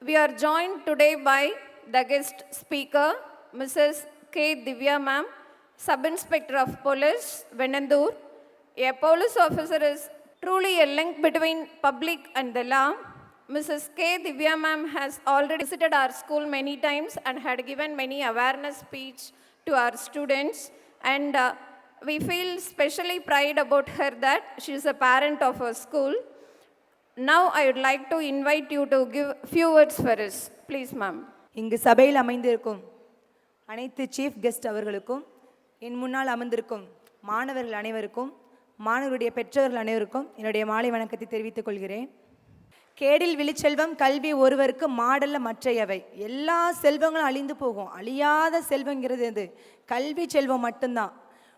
We are joined today by the guest speaker, Mrs. K. Divya Ma'am, Sub-Inspector of Police, Venandur. A police officer is truly a link between public and the law. Mrs. K. Divya Ma'am has already visited our school many times and had given many awareness speech to our students. And we feel specially pride about her that she is a parent of our school. Now I would like to invite you to give few words for us. Please, ma'am. இங்கு சபையில் அமைந்திருக்கும் அனைத்து chief guest அவர்களுக்கும், என் முன்னால் அமர்ந்திருக்கும் மாணவர்கள் அனைவருக்கும், மாணவருடைய பெற்றோர்கள் அனைவருக்கும் என்னுடைய மாலை வணக்கத்தை தெரிவித்துக் கொள்கிறேன். கேடில் விழிச்செல்வம் கல்வி ஒருவருக்கு மாடல்ல மற்றையவை. எல்லா செல்வங்களும் அழிந்து போகும். அழியாத செல்வங்கிறது எது? கல்வி செல்வம் மட்டும்தான்.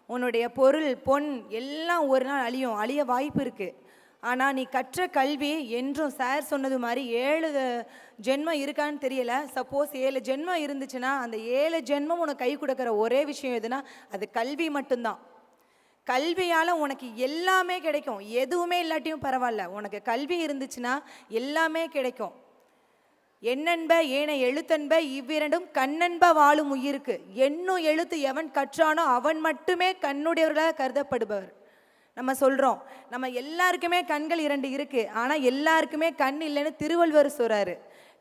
உன்னுடைய பொருள் பொன் எல்லாம் ஒரு நாள் அழிய வாய்ப்பு இருக்குது. ஆனால் நீ கற்ற கல்வி என்றும் சார் சொன்னது மாதிரி 7 ஜென்மம் இருக்கான்னு தெரியல. சப்போஸ் 7 ஜென்மம் இருந்துச்சுன்னா அந்த 7 ஜென்மம் உனக்கு கை கொடுக்குற ஒரே விஷயம் எதுனா அது கல்வி மட்டும்தான். கல்வியால் உனக்கு எல்லாமே கிடைக்கும். எதுவுமே இல்லாட்டியும் பரவாயில்ல, உனக்கு கல்வி இருந்துச்சுன்னா எல்லாமே கிடைக்கும். எண்ணென்ப ஏனை எழுத்தன்ப இவ்விரண்டும் கண்ணன்ப வாழும் உயிருக்கு. எண்ணும் எழுத்து எவன் கற்றானோ அவன் மட்டுமே கண்ணுடையவர்களாக கருதப்படுபவர். நம்ம சொல்கிறோம், நம்ம எல்லாருக்குமே கண்கள் 2 இருக்குது, ஆனால் எல்லாருக்குமே கண் இல்லைன்னு திருவள்ளுவர் சொல்கிறாரு.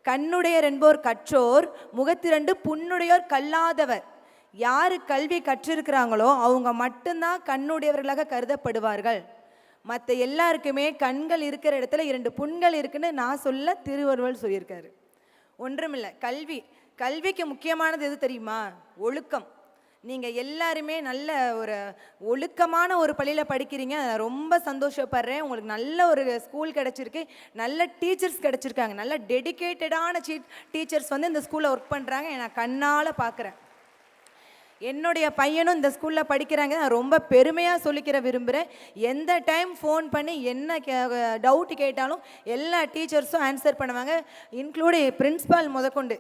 கண்ணுடையர் என்போர் கற்றோர், முகத்திரண்டு புண்ணுடையோர் கல்லாதவர். யார் கல்வி கற்றிருக்கிறாங்களோ அவங்க மட்டும்தான் கண்ணுடையவர்களாக கருதப்படுவார்கள். மற்ற எல்லாருக்குமே கண்கள் இருக்கிற இடத்துல 2 புண்கள் இருக்குன்னு நான் சொல்ல திருவள்ளுவர் சொல்லியிருக்காரு. ஒன்றுமில்லை, கல்விக்கு முக்கியமானது எது தெரியுமா? ஒழுக்கம். நீங்கள் எல்லாருமே நல்ல ஒரு ஒழுக்கமான ஒரு பள்ளியில் படிக்கிறீங்க, ரொம்ப சந்தோஷப்படுறேன். உங்களுக்கு நல்ல ஒரு ஸ்கூல் கிடச்சிருக்கு, நல்ல டீச்சர்ஸ் கிடச்சிருக்காங்க, நல்ல டெடிக்கேட்டடான டீச்சர்ஸ் வந்து இந்த ஸ்கூலில் ஒர்க் பண்ணுறாங்க. நான் கண்ணால் பார்க்குறேன். என்னுடைய பையனும் இந்த ஸ்கூலில் படிக்கிறாங்க. நான் ரொம்ப பெருமையாக சொல்லிக்கிற விரும்புகிறேன். எந்த டைம் ஃபோன் பண்ணி என்ன டவுட்டு கேட்டாலும் எல்லா டீச்சர்ஸும் ஆன்சர் பண்ணுவாங்க, இன்க்ளூடு பிரின்ஸ்பால் முதற்கொண்டு.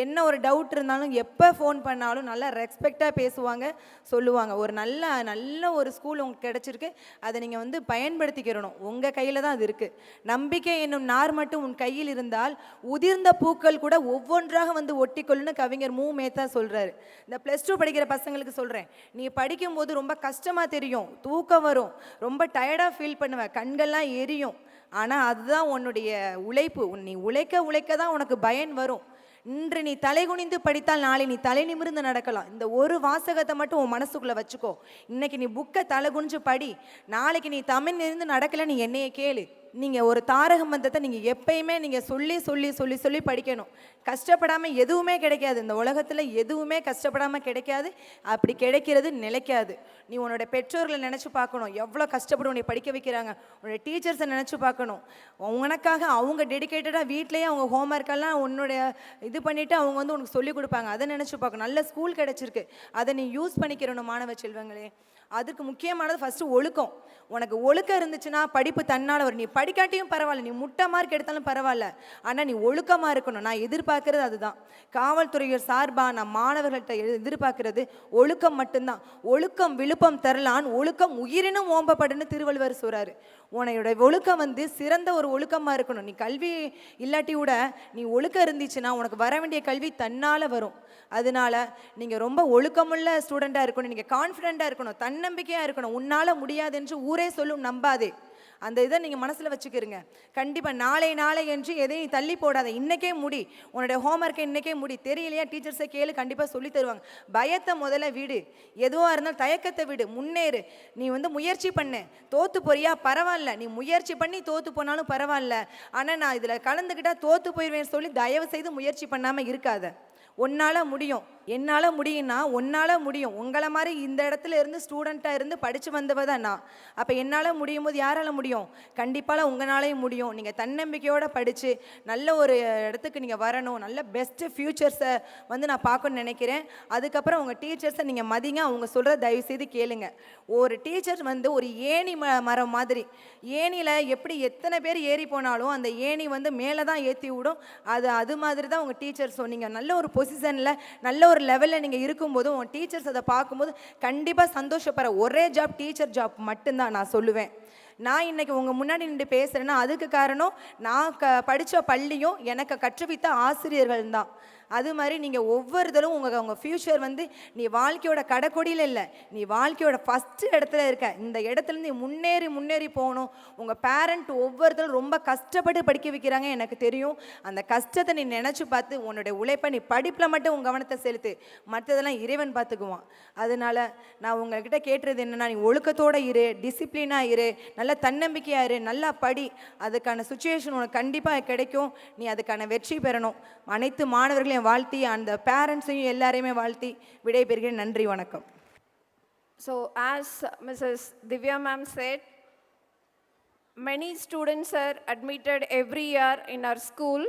என்ன ஒரு டவுட் இருந்தாலும் எப்போ ஃபோன் பண்ணாலும் நல்லா ரெஸ்பெக்டாக பேசுவாங்க, சொல்லுவாங்க. ஒரு நல்ல ஒரு ஸ்கூல் உங்களுக்கு கிடச்சிருக்கு, அதை நீங்கள் வந்து பயன்படுத்திக்கிறணும். உங்கள் கையில் தான் அது இருக்குது. நம்பிக்கை என்னும் நார் மட்டும் உன் கையில் இருந்தால் உதிர்ந்த பூக்கள் கூட ஒவ்வொன்றாக வந்து ஒட்டிக்கொள்ளுன்னு கவிஞர் மு. மேத்தா சொல்கிறாரு. இந்த +2 படிக்கிற பசங்களுக்கு சொல்கிறேன், நீ படிக்கும்போது ரொம்ப கஷ்டமாக தெரியும், தூக்கம் வரும், ரொம்ப டயர்டாக ஃபீல் பண்ணுவேன், கண்கள்லாம் எரியும். ஆனால் அதுதான் உன்னுடைய உழைப்பு. நீ உழைக்க தான் உனக்கு பயன் வரும். இன்று நீ தலைகுனிந்து படித்தால் நாளை நீ தலை நிமிர்ந்து நடக்கலாம். இந்த ஒரு வாசகத்தை மட்டும் உன் மனசுக்குள்ளே வச்சுக்கோ. இன்னைக்கு நீ புக்கை தலை குனிஞ்சு படி, நாளைக்கு நீ தமிழ் இருந்து நடக்கலை, நீ என்னைய கேளு. நீங்கள் ஒரு தாரக மந்திரத்தை நீங்கள் எப்பயுமே நீங்கள் சொல்லி படிக்கணும். கஷ்டப்படாமல் எதுவுமே கிடைக்காது. இந்த உலகத்தில் எதுவுமே கஷ்டப்படாமல் கிடைக்காது. அப்படி கிடைக்கிறது நிலைக்காது. நீ உன்னோட பெற்றோர்களை நினச்சி பார்க்கணும், எவ்வளோ கஷ்டப்படும் உன்னை படிக்க வைக்கிறாங்க. உன்னோட டீச்சர்ஸை நினச்சி பார்க்கணும். உனக்காக அவங்க டெடிக்கேட்டடாக வீட்லேயே அவங்க ஹோம்ஒர்க்கெல்லாம் உன்னுடைய இது பண்ணிவிட்டு அவங்க வந்து உனக்கு சொல்லிக் கொடுப்பாங்க. அதை நினச்சி பார்க்கணும். நல்ல ஸ்கூல் கிடச்சிருக்கு, அதை நீ யூஸ் பண்ணிக்கிறணும் மாணவ செல்வங்களே. அதுக்கு முக்கியமானது ஃபஸ்ட்டு ஒழுக்கம். உனக்கு ஒழுக்கம் இருந்துச்சுன்னா படிப்பு தன்னால் வரும். நீ படிக்காட்டியும் பரவாயில்ல, நீ முட்டை மார்க் எடுத்தாலும் பரவாயில்ல, ஆனால் நீ ஒழுக்கமாக இருக்கணும். நான் எதிர்பார்க்கறது அதுதான். காவல்துறையர் சார்பாக நான் மாணவர்கள்ட்ட எதிர்பார்க்கறது ஒழுக்கம் மட்டும்தான். ஒழுக்கம் விழுப்பம் தரலான், ஒழுக்கம் உயிரினும் ஓம்பப்படுன்னு திருவள்ளுவர் சொல்கிறாரு. உன்னையோட ஒழுக்கம் வந்து சிறந்த ஒரு ஒழுக்கமாக இருக்கணும். நீ கல்வி இல்லாட்டி கூட நீ ஒழுக்கம் இருந்துச்சுன்னா உனக்கு வர வேண்டிய கல்வி தன்னால் வரும். அதனால நீங்கள் ரொம்ப ஒழுக்கமுள்ள ஸ்டூடெண்ட்டாக இருக்கணும். நீங்கள் கான்ஃபிடெண்ட்டாக இருக்கணும், தன்னம்பிக்கையாக இருக்கணும். உன்னால் முடியாது என்று ஊரே சொல்லும், நம்பாதே. அந்த இதை நீங்கள் மனசில் வச்சுக்கிறீங்க. கண்டிப்பாக நாளை என்று எதையும் நீ தள்ளி போடாத. இன்றைக்கே முடி, உன்னுடைய ஹோம்ஒர்க்கை இன்றைக்கே முடி. தெரியலையா டீச்சர்ஸை கேளு, கண்டிப்பாக சொல்லி தருவாங்க. பயத்தை முதல்ல விடு, எதுவாக இருந்தாலும் தயக்கத்தை விடு, முன்னேறு. நீ வந்து முயற்சி பண்ணு. தோற்று போறியா பரவாயில்ல, நீ முயற்சி பண்ணி தோற்று போனாலும் பரவாயில்ல. ஆனால் நான் இதில் கலந்துக்கிட்டால் தோற்று போயிடுவேன்னு சொல்லி தயவு செய்து முயற்சி பண்ணாமல் இருக்காத. உன்னால் முடியும். என்னால் முடியும்னா உன்னால் முடியும். உங்களை மாதிரி இந்த இடத்துல இருந்து ஸ்டூடெண்ட்டாக இருந்து படித்து வந்தவ தான் நான். அப்போ என்னால் முடியும் போது யாரால் முடியும்? கண்டிப்பாக உங்களாலேயும் முடியும். நீங்கள் தன்னம்பிக்கையோடு படித்து நல்ல ஒரு இடத்துக்கு நீங்கள் வரணும். நல்ல பெஸ்ட்டு ஃப்யூச்சர்ஸை வந்து நான் பார்க்கணுன்னு நினைக்கிறேன். அதுக்கப்புறம் உங்கள் டீச்சர்ஸை நீங்கள் மதிங்க, அவங்க சொல்கிற தயவுசெய்து கேளுங்க. ஒரு டீச்சர் வந்து ஒரு ஏணி மரம் மாதிரி. ஏணியில் எப்படி எத்தனை பேர் ஏறி போனாலும் அந்த ஏணி வந்து மேலே தான் ஏற்றி விடும். அது மாதிரி தான் உங்கள் டீச்சர். ஸோ நீங்கள் நல்ல ஒரு பொசிஷனில் நல்ல ஒரு லெவலில் நீங்கள் இருக்கும்போது உங்கள் டீச்சர்ஸ் அதை பார்க்கும்போது கண்டிப்பாக சந்தோஷப்படுற ஒரே ஜாப் டீச்சர் ஜாப் மட்டும்தான் நான் சொல்லுவேன். நான் இன்னைக்கு உங்கள் முன்னாடி நின்று பேசுகிறேன்னா அதுக்கு காரணம் நான் படித்த பள்ளியும் எனக்கு கற்றுவித்த ஆசிரியர்கள் தான். அது மாதிரி நீங்கள் ஒவ்வொருத்தரும் உங்கள் ஃப்யூச்சர் வந்து நீ வாழ்க்கையோட கடைக்கொடியில் இல்லை, நீ வாழ்க்கையோட ஃபஸ்ட்டு இடத்துல இருக்க. இந்த இடத்துலேருந்து நீ முன்னேறி முன்னேறி போகணும். உங்கள் பேரண்ட் ஒவ்வொருத்தரும் ரொம்ப கஷ்டப்பட்டு படிக்க வைக்கிறாங்க, எனக்கு தெரியும். அந்த கஷ்டத்தை நீ நினச்சி பார்த்து உன்னுடைய உழைப்பை நீ படிப்பில் மட்டும் உங்கள் கவனத்தை செலுத்து, மற்றதெல்லாம் இறைவன் பார்த்துக்குவான். அதனால் நான் உங்கள்கிட்ட கேட்டுறது என்னென்னா, நீ ஒழுக்கத்தோடு இரு, டிசிப்ளினாக இரு, நல்லா தன்னம்பிக்கையாக இரு, நல்லா படி. அதுக்கான சுச்சுவேஷன் உனக்கு கண்டிப்பாக கிடைக்கும். நீ அதுக்கான வெற்றி பெறணும். அனைத்து மாணவர்களையும் வாழ்த்தி அந்த பேரண்ட்ஸையும் எல்லாரையுமே வாழ்த்தி விடைபெறுகிறேன். நன்றி, வணக்கம். So as Mrs. Divya ma'am said, many students are admitted every year in our school.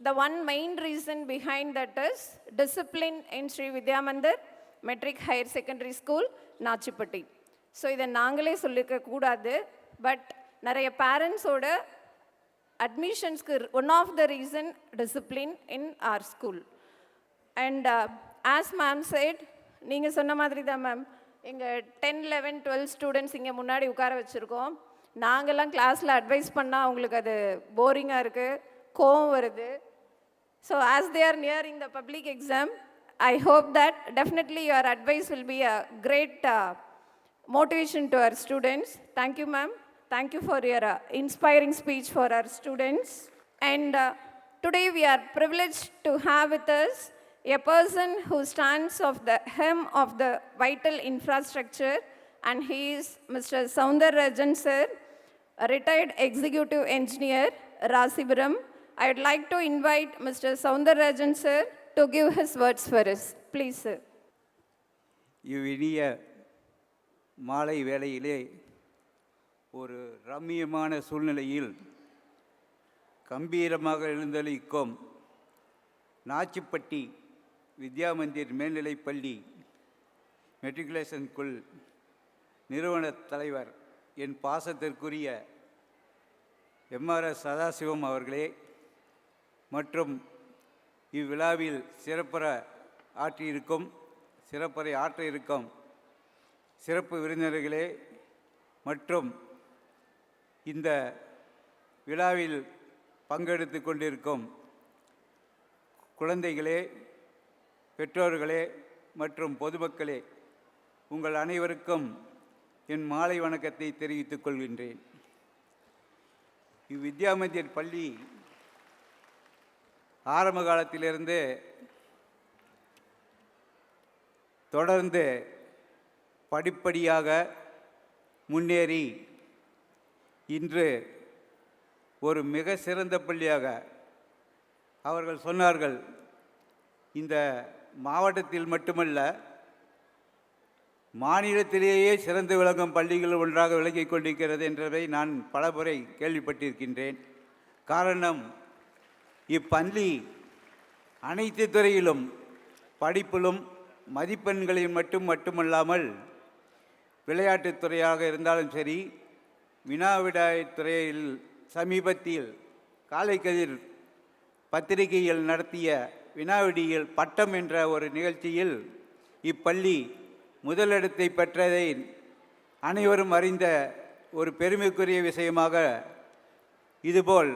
The one main reason behind that is discipline in Sri Vidya Mandir Metric Higher Secondary School, Nachipatti. So இதை நாங்களே சொல்லிக்க கூடாது, but நிறைய பேரண்ட்ஸோட admissionsக்கு one of the reason discipline in our school. And as ma'am said, நீங்கள் சொன்ன மாதிரி தான் மேம், எங்கள் 10, 11, 12 ஸ்டூடெண்ட்ஸ் இங்கே முன்னாடி உட்கார வச்சுருக்கோம். நாங்கள்லாம் கிளாஸில் அட்வைஸ் பண்ணால் அவங்களுக்கு அது போரிங்காக இருக்குது, கோவம் வருது. So as they are nearing the public exam, I hope that definitely your advice will be a great motivation to our students. Thank you ma'am. Thank you for your inspiring speech for our students. And today we are privileged to have with us a person who stands of the hem of the vital infrastructure, and he is Mr. Soundararajan sir, a retired executive engineer, Rasipuram. I would like to invite Mr. Soundararajan sir to give his words for us. Please sir. இவ்வினிய மாலை வேளையிலே ஒரு ரம்மியமான சூழ்நிலையில் கம்பீரமாக எழுந்தளிக்கும் நாச்சிப்பட்டி வித்யா மந்திர் மேல்நிலைப்பள்ளி matriculation school நிறுவன தலைவர் என் பாசத்திற்குரிய எம்ஆர்எஸ் சதாசிவம் அவர்களே மற்றும் இவ்விழாவில் சிறப்புரை ஆற்ற இருக்கும் சிறப்பு விருந்தினர்களே மற்றும் இந்த விழாவில் பங்கெடுத்து கொண்டிருக்கும் குழந்தைகளே, பெற்றோர்களே மற்றும் பொதுமக்களே, உங்கள் அனைவருக்கும் என் மாலை வணக்கத்தை தெரிவித்துக் கொள்கின்றேன். இவ்வித்யா மந்திர் பள்ளி ஆரம்ப காலத்திலிருந்து தொடர்ந்து படிப்படியாக முன்னேறி இன்று ஒரு மிக சிறந்த பள்ளியாக அவர்கள் சொன்னார்கள். இந்த மாவட்டத்தில் மட்டுமல்ல, மாநிலத்திலேயே சிறந்து விளங்கும் பள்ளிகள் ஒன்றாக விளங்கிக் கொண்டிருக்கிறது என்றதை நான் பலமுறை கேள்விப்பட்டிருக்கின்றேன். காரணம், இப்பள்ளி அனைத்து துறையிலும் படிப்பிலும் மதிப்பெண்களில் மட்டுமல்லாமல் விளையாட்டுத் துறையாக இருந்தாலும் சரி, வினாவிடாய் துறையில் சமீபத்தில் காலைக்கதிர் பத்திரிகையில் நடத்திய வினாவிடியில் பட்டம் என்ற ஒரு நிகழ்ச்சியில் இப்பள்ளி முதலிடத்தை பெற்றதை அனைவரும் அறிந்த ஒரு பெருமைக்குரிய விஷயமாக இதுபோல்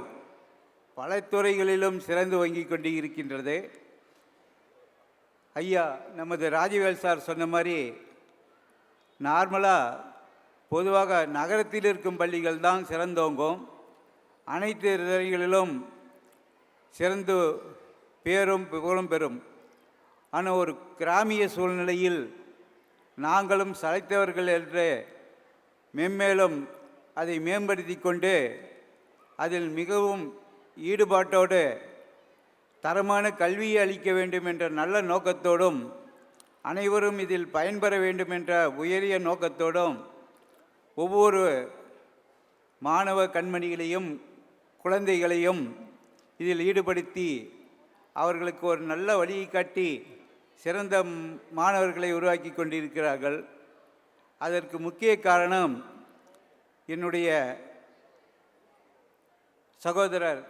பல துறைகளிலும் சிறந்து வங்கிக் கொண்டு இருக்கின்றது. ஐயா நமது ராஜவேல் சார் சொன்ன மாதிரி, நார்மலாக பொதுவாக நகரத்தில் இருக்கும் பள்ளிகள் தான் சிறந்தோங்கும், அனைத்து துறைகளிலும் சிறந்து பேரும் புகழும் பெறும். ஆனால் ஒரு கிராமிய சூழ்நிலையில் நாங்களும் சளைத்தவர்கள் என்று மென்மேலும் அதை மேம்படுத்தி கொண்டு அதில் மிகவும் ஈடுபாட்டோடு தரமான கல்வியை அளிக்க வேண்டும் என்ற நல்ல நோக்கத்தோடும், அனைவரும் இதில் பயன்பெற வேண்டும் என்ற உயரிய நோக்கத்தோடும் ஒவ்வொரு மாணவ கண்மணிகளையும் குழந்தைகளையும் இதில் ஈடுபடுத்தி அவர்களுக்கு ஒரு நல்ல வழியை காட்டி சிறந்த மாணவர்களை உருவாக்கி கொண்டிருக்கிறார்கள். அதற்கு முக்கிய காரணம் என்னுடைய சகோதரர்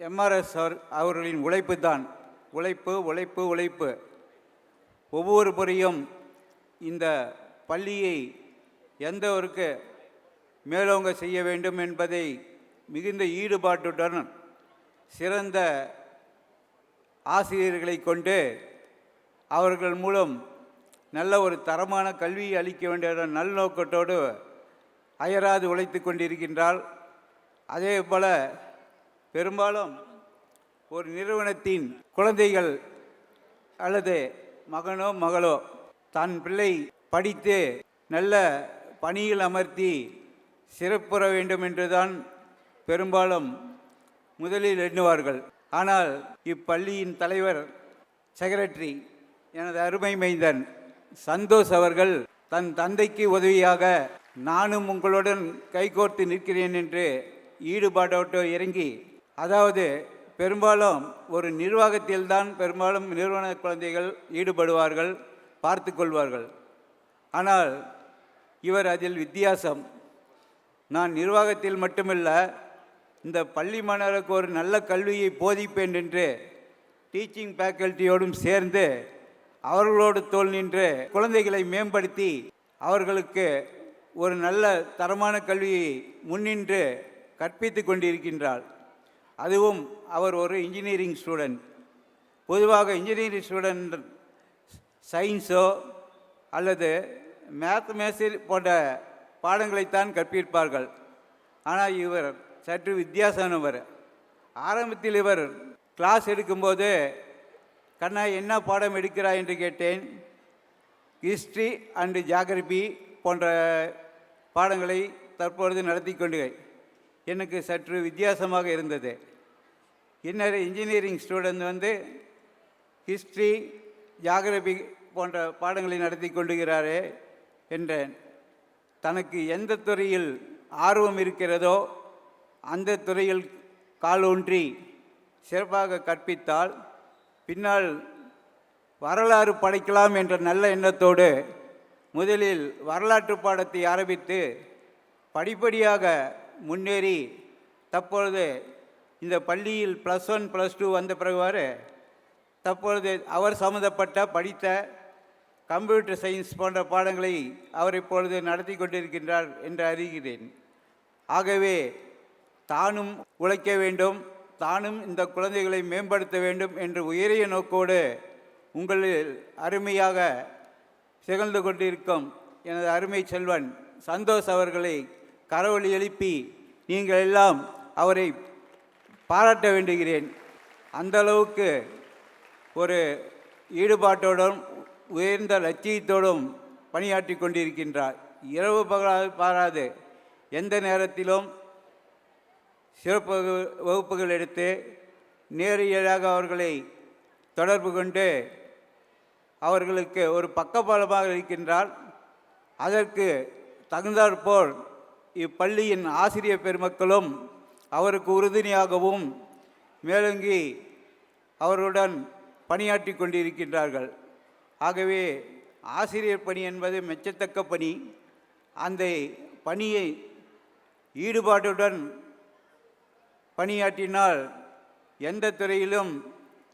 எம்ஆர்எஸ் அவர்களின் உழைப்பு தான். உழைப்பு. ஒவ்வொரு முறையும் இந்த பள்ளியை எந்த ஒரு மேலோங்க செய்ய வேண்டும் என்பதை மிகுந்த ஈடுபாட்டுடன் சிறந்த ஆசிரியர்களை கொண்டு அவர்கள் மூலம் நல்ல ஒரு தரமான கல்வியை அளிக்க வேண்டிய நல்நோக்கத்தோடு அயராது உழைத்து கொண்டிருக்கின்றாள். அதே போல் பெரும்பாலும் ஒரு நிறுவனத்தின் குழந்தைகள் அல்லது மகனோ மகளோ தன் பிள்ளை படித்து நல்ல பணியில் அமர்த்தி சிறப்புற வேண்டும் என்றுதான் பெரும்பாலும் முதலில் எண்ணுவார்கள். ஆனால் இப்பள்ளியின் தலைவர் செக்ரட்டரி எனது அருமை மைந்தன் சந்தோஷ் அவர்கள் தன் தந்தைக்கு உதவியாக நானும் உங்களுடன் கைகோர்த்து நிற்கிறேன் என்று ஈடுபாட்டோடு இறங்கி, அதாவது பெரும்பாலும் ஒரு நிர்வாகத்தில்தான் பெரும்பாலும் நிறுவன குழந்தைகள் ஈடுபடுவார்கள், பார்த்து கொள்வார்கள். ஆனால் இவர் அதில் வித்தியாசம். நான் நிர்வாகத்தில் மட்டுமல்ல, இந்த பள்ளி மாணவருக்கு ஒரு நல்ல கல்வியை போதிப்பேன் என்று டீச்சிங் ஃபேக்கல்ட்டியோடும் சேர்ந்து அவர்களோடு தோள் நின்று குழந்தைகளை மேம்படுத்தி அவர்களுக்கு ஒரு நல்ல தரமான கல்வியை முன்னின்று கற்பித்து கொண்டிருக்கின்றார். அதுவும் அவர் ஒரு இன்ஜினியரிங் ஸ்டூடெண்ட். பொதுவாக இன்ஜினியரிங் ஸ்டூடெண்ட் சயின்ஸோ அல்லது மேத்மேட்டிக்ஸ் போன்ற பாடங்களைத்தான் கற்பிப்பார்கள். ஆனால் இவர் சற்று வித்தியாசமானவர். ஆரம்பத்தில் இவர் கிளாஸ் எடுக்கும்போது, கண்ணா என்ன பாடம் எடுக்கிறாய் என்று கேட்டேன். ஹிஸ்ட்ரி அண்டு ஜியாகிரபி போன்ற பாடங்களை தற்பொழுது நடத்தி கொண்டு எனக்கு சற்று வித்தியாசமாக இருந்தது. இன்னொரு இன்ஜினியரிங் ஸ்டூடெண்ட் ஹிஸ்ட்ரி ஜியாகிரபி போன்ற பாடங்களை நடத்தி கொண்டுகிறாரே என்றேன். தனக்கு எந்த துறையில் ஆர்வம் இருக்கிறதோ அந்த துறையில் காலூன்றி சிறப்பாக கற்பித்தால் பின்னால் வரலாறு படைக்கலாம் என்ற நல்ல எண்ணத்தோடு முதலில் வரலாற்று பாடத்தை ஆரம்பித்து படிப்படியாக முன்னேறி தற்பொழுது இந்த பள்ளியில் +1 +2 வந்த பிறகு தற்பொழுது அவர் சம்மந்தப்பட்ட படித்த கம்ப்யூட்டர் சயின்ஸ் போன்ற பாடங்களை அவர் இப்பொழுது நடத்தி கொண்டிருக்கின்றார் என்று அறிகிறேன். ஆகவே தானும் உழைக்க வேண்டும், தானும் இந்த குழந்தைகளை மேம்படுத்த வேண்டும் என்று உயரிய நோக்கோடு உங்களில் அருமையாக திகழ்ந்து கொண்டிருக்கும் எனது அருமை செல்வன் சந்தோஷ் அவர்களை கரவொலி எழுப்பி நீங்கள் எல்லாம் அவரை பாராட்ட வேண்டுகிறேன். அந்த அளவுக்கு ஒரு ஈடுபாட்டோடும் உயர்ந்த லட்சியத்தோடும் பணியாற்றி கொண்டிருக்கின்றார். இரவு பாராது எந்த நேரத்திலும் சிறப்பு வகுப்புகள் எடுத்து நேரடியாக அவர்களை தொடர்பு கொண்டு அவர்களுக்கு ஒரு பக்கபலமாக இருக்கின்றார். அதற்கு தகுந்தாற்போல் இப்பள்ளியின் ஆசிரியர் பெருமக்களும் அவருக்கு உறுதுணையாகவும் மேலோங்கி அவருடன் பணியாற்றி கொண்டிருக்கின்றார்கள். ஆகவே ஆசிரியர் பணி என்பது மெச்சத்தக்க பணி. அந்த பணியை ஈடுபாட்டுடன் பணியாற்றினால் எந்த துறையிலும்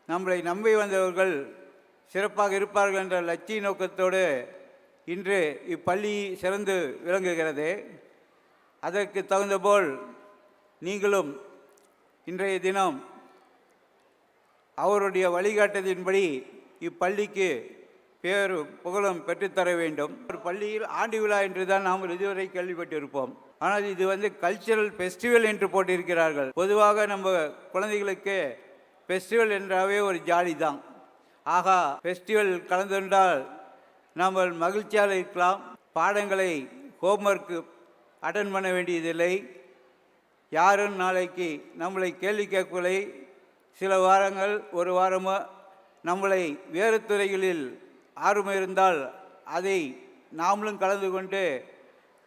நம்மளை நம்பி வந்தவர்கள் சிறப்பாக இருப்பார்கள் என்ற லட்சிய நோக்கத்தோடு இன்று இப்பள்ளி சிறந்து விளங்குகிறது. அதற்கு தகுந்தபோல் நீங்களும் இன்றைய தினம் அவருடைய வழிகாட்டுதலின்படி இப்பள்ளிக்கு பேரும் புகழும் பெற்றுத்தர வேண்டும். ஒரு பள்ளியில் ஆண்டு விழா என்று தான் நாம் இதுவரை கேள்விப்பட்டிருப்போம். ஆனால் இது கல்ச்சரல் ஃபெஸ்டிவல் என்று போட்டிருக்கிறார்கள். பொதுவாக நம்ம குழந்தைகளுக்கு ஃபெஸ்டிவல் என்றாவே ஒரு ஜாலி தான். ஆகா, ஃபெஸ்டிவல் கலந்துண்டால் நாம் மகிழ்ச்சியாக இருக்கலாம். பாடங்களை ஹோம்ஒர்க்கு அட்டன் பண்ண வேண்டியதில்லை. யாரும் நாளைக்கு நம்மளை கேள்வி கேட்கவில்லை. சில வாரங்கள் ஒரு வாரமோ நம்மளை வேறு துறைகளில் ஆர்வம் இருந்தால் அதை நாமளும் கலந்து கொண்டு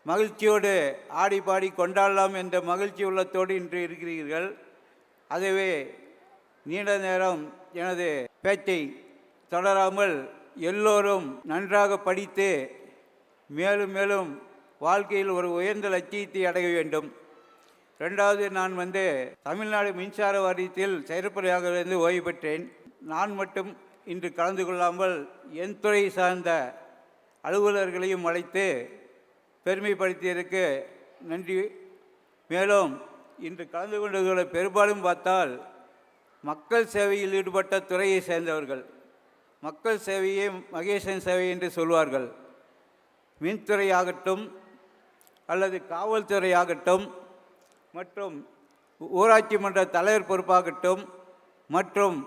மகிழ்ச்சியோடு ஆடி பாடி கொண்டாடலாம் என்ற மகிழ்ச்சி உள்ளத்தோடு இன்று இருக்கிறீர்கள். அதுவே நீண்ட நேரம் எனது பேச்சை தொடராமல் எல்லோரும் நன்றாக படித்து மேலும் மேலும் வாழ்க்கையில் ஒரு உயர்ந்த லட்சியத்தை அடைய வேண்டும். ரெண்டாவது, நான் தமிழ்நாடு மின்சார வாரியத்தில் செயற்பொறியாக இருந்து ஓய்வு பெற்றேன். நான் மட்டும் இன்று கலந்து கொள்ளாமல் என் துறை சார்ந்த அலுவலர்களையும் அழைத்து பெருமைப்படுத்தியதற்கு நன்றி. மேலும் இன்று கலந்து கொண்டவர்களை பெரும்பாலும் பார்த்தால் மக்கள் சேவையில் ஈடுபட்ட துறையை சேர்ந்தவர்கள். மக்கள் சேவையே மகேசன் சேவை என்று சொல்வார்கள். மின்துறையாகட்டும் அல்லது காவல்துறையாகட்டும் மற்றும் ஊராட்சி மன்ற தலைவர் பொறுப்பாகட்டும் மற்றும்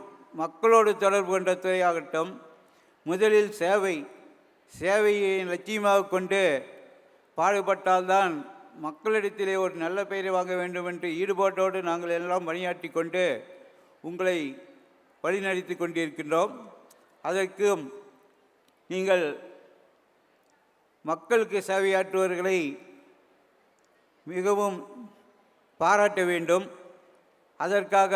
மக்களோடு தொடர்பு கொண்ட துறையாகட்டும், முதலில் சேவையை லட்சியமாக கொண்டு பாடுபட்டால்தான் மக்களிடத்திலே ஒரு நல்ல பெயரை வாங்க வேண்டும் என்று ஈடுபாட்டோடு நாங்கள் எல்லாம் பணியாற்றி கொண்டு உங்களை வழிநடத்தி கொண்டிருக்கின்றோம். அதற்கும் நீங்கள் மக்களுக்கு சேவையாற்றுவர்களை மிகவும் பாராட்ட வேண்டும். அதற்காக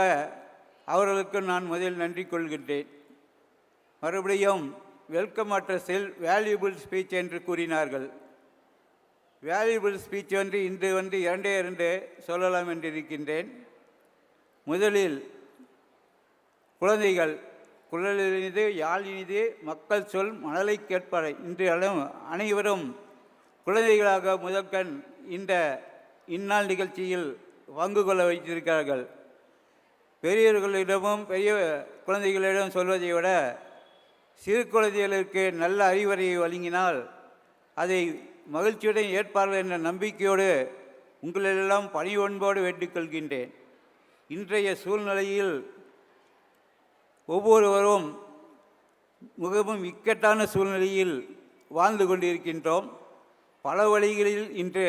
அவர்களுக்கு நான் முதலில் நன்றி கொள்கின்றேன். மறுபடியும் வெல்கம் அட்ரஸில் வேல்யூபிள் ஸ்பீச் என்று கூறினார்கள். வேல்யூபிள் ஸ்பீச் இன்று இரண்டே சொல்லலாம் என்று இருக்கின்றேன். முதலில் குழந்தைகள் குழலினிது யாழினிது மக்கள் சொல் மணலை கேட்பாரை. இன்று அனைவரும் குழந்தைகளாக முதற்கண் இந்த இந்நாள் நிகழ்ச்சியில் பங்கு கொள்ள வைத்திருக்கிறார்கள். பெரியவர்களிடமும் பெரிய குழந்தைகளிடம் சொல்வதை விட சிறு குழந்தைகளுக்கு நல்ல அறிவுரையை வழங்கினால் அதை மகிழ்ச்சியுடன் ஏற்பார்கள் என்ற நம்பிக்கையோடு உங்களெல்லாம் பணிவொன்போடு வேண்டிக்கொள்கின்றேன். இன்றைய சூழ்நிலையில் ஒவ்வொருவரும் மிகவும் இக்கட்டான சூழ்நிலையில் வாழ்ந்து கொண்டிருக்கின்றோம். பல வழிகளில் இன்று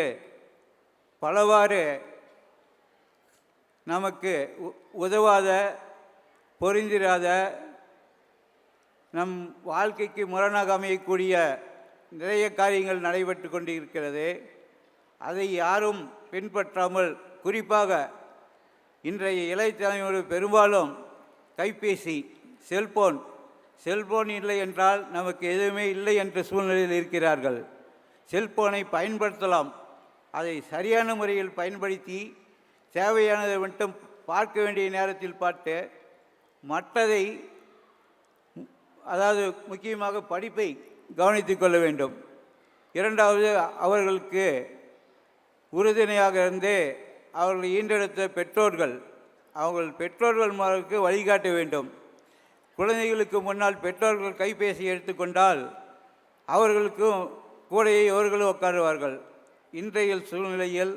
பலவாறு நமக்கு உதவாத, பொருந்திராத, நம் வாழ்க்கைக்கு முரணாக அமையக்கூடிய நிறைய காரியங்கள் நடைபெற்று கொண்டு இருக்கிறது. அதை யாரும் பின்பற்றாமல், குறிப்பாக இன்றைய இளைய தலைமுறை பெரும்பாலும் கைபேசி, செல்போன் இல்லை என்றால் நமக்கு எதுவுமே இல்லை என்ற சூழ்நிலையில் இருக்கிறார்கள். செல்போனை பயன்படுத்தலாம், அதை சரியான முறையில் பயன்படுத்தி தேவையானதை மட்டும் பார்க்க வேண்டிய நேரத்தில் பார்த்து மற்றதை, அதாவது முக்கியமாக படிப்பை கவனித்து கொள்ள வேண்டும். இரண்டாவது, அவர்களுக்கு உறுதுணையாக இருந்து அவர்கள் ஈண்டெடுத்த பெற்றோர்கள் மாருக்கு வழிகாட்ட வேண்டும். குழந்தைகளுக்கு முன்னால் பெற்றோர்கள் கைபேசி எடுத்துக்கொண்டால் அவர்களுக்கும் கூடையை அவர்களும் உட்காருவார்கள். இன்றைய சூழ்நிலையில்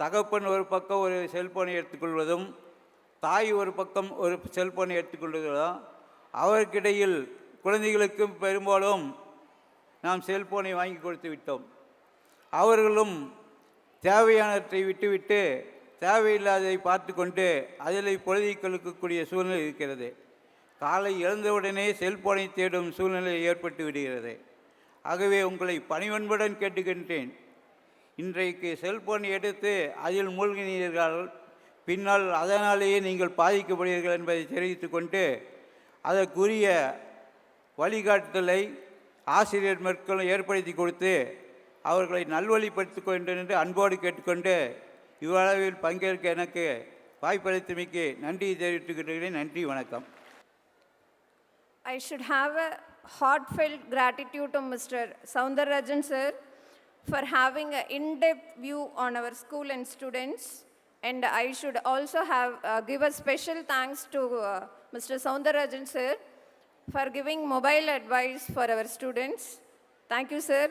தகப்பன் ஒரு பக்கம் ஒரு செல்போனை எடுத்துக்கொள்வதும், தாய் ஒரு பக்கம் ஒரு செல்போனை எடுத்துக்கொள்வதும், அவருக்கிடையில் குழந்தைகளுக்கும் பெரும்பாலும் நாம் செல்போனை வாங்கி கொடுத்து விட்டோம். அவர்களும் தேவையானவற்றை விட்டுவிட்டு தேவையில்லாததை பார்த்து கொண்டு அதில் பொழுதிக் கொள்ளக்கூடிய சூழ்நிலை இருக்கிறது. காலை எழுந்தவுடனே செல்போனை தேடும் சூழ்நிலை ஏற்பட்டு விடுகிறது. ஆகவே உங்களை பணிவன்புடன் கேட்டுக்கின்றேன், இன்றைக்கு செல்போன் எடுத்து அதில் மூழ்கினீர்கள், பின்னால் அதனாலேயே நீங்கள் பாதிக்கப்படுவீர்கள் என்பதை தெரிவித்து கொண்டு அதற்குரிய வழிகாட்டுதலை ஆசிரியர் மேற்கொள்ள ஏற்படுத்தி கொடுத்து அவர்களை நல்வழிப்படுத்திக் வேண்டும் என்று அன்போடு கேட்டுக்கொண்டு இவ்வளவில் பங்கேற்க எனக்கு வாய்ப்பளித்தமைக்கு நன்றி தெரிவித்துக்கின்றேன். நன்றி, வணக்கம். I should have a heartfelt gratitude to Mr. Soundararajan sir for having an in-depth view on our school and students. And I should also give a special thanks to Mr. Soundararajan sir for giving mobile advice for our students. Thank you, sir.